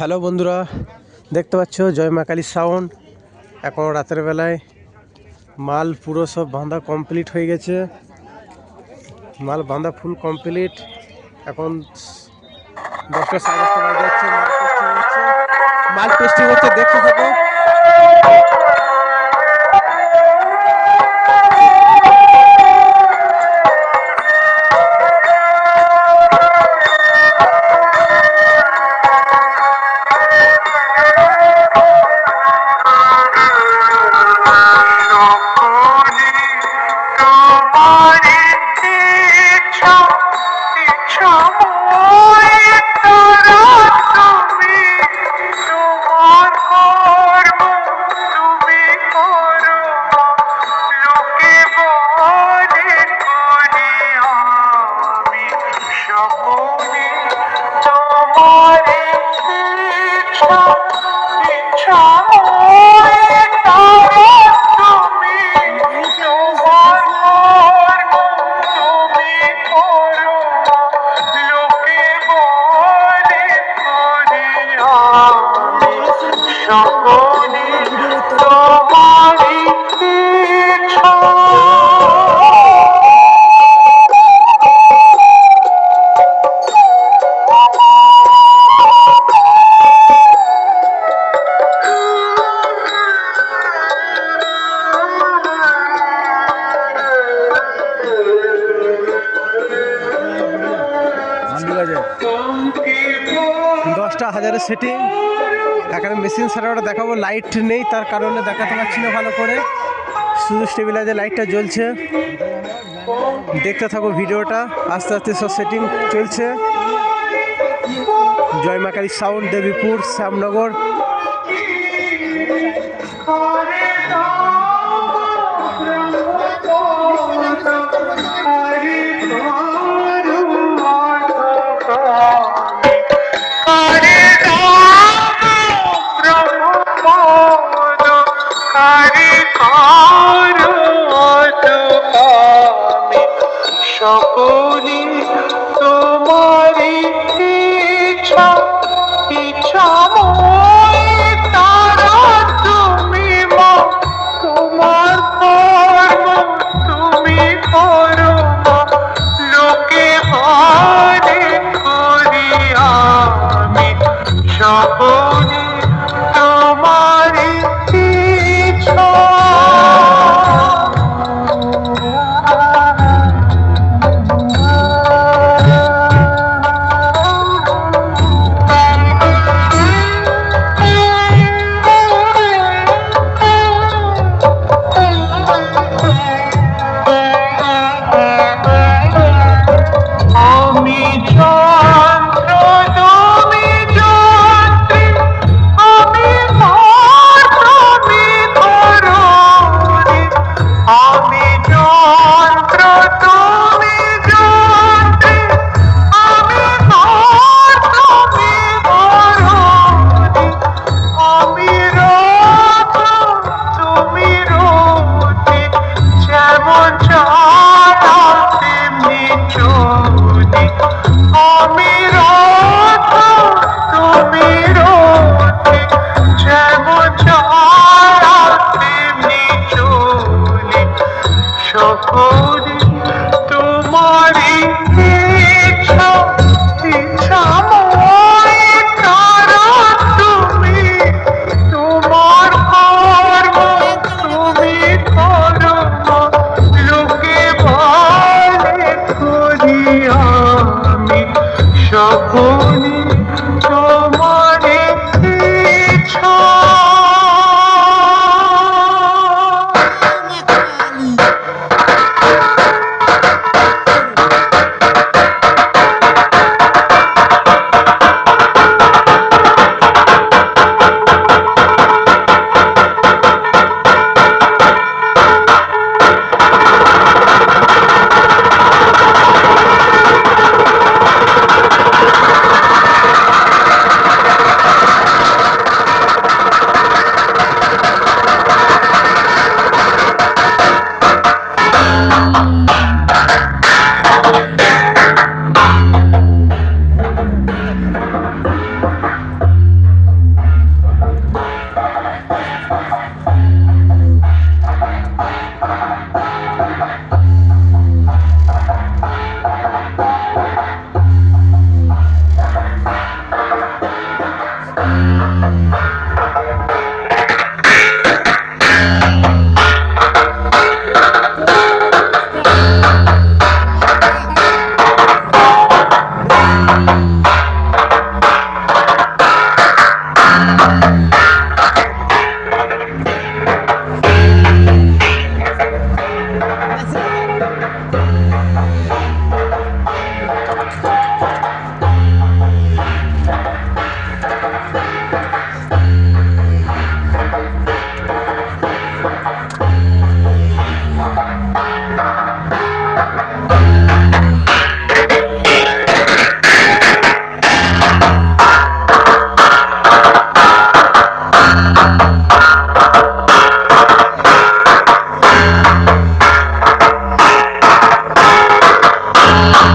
Hello বন্ধুরা, দেখতে পাচ্ছ জয় মা কালী সাউন্ড। এখন রাতের বেলায় মাল পুরো সব বাঁধা কমপ্লিট হয়ে গেছে। মাল বাঁধা ফুল কমপ্লিট। এখন 10টা সাড়ে 10টা বাজে যাচ্ছে। মাল টেস্টিং হচ্ছে, দেখতে থাকো। দশটা হাজারের সেটিং। এখানে মেশিন সারাটা দেখাবো, লাইট নেই তার কারণে দেখাতে পারছি না ভালো করে, শুধু স্টেবিলাইজার লাইটটা জ্বলছে। দেখতে থাকো ভিডিওটা, আস্তে আস্তে সব সেটিং চলছে। জয় মা কালী সাউন্ড, দেবীপুর, শ্যামনগর।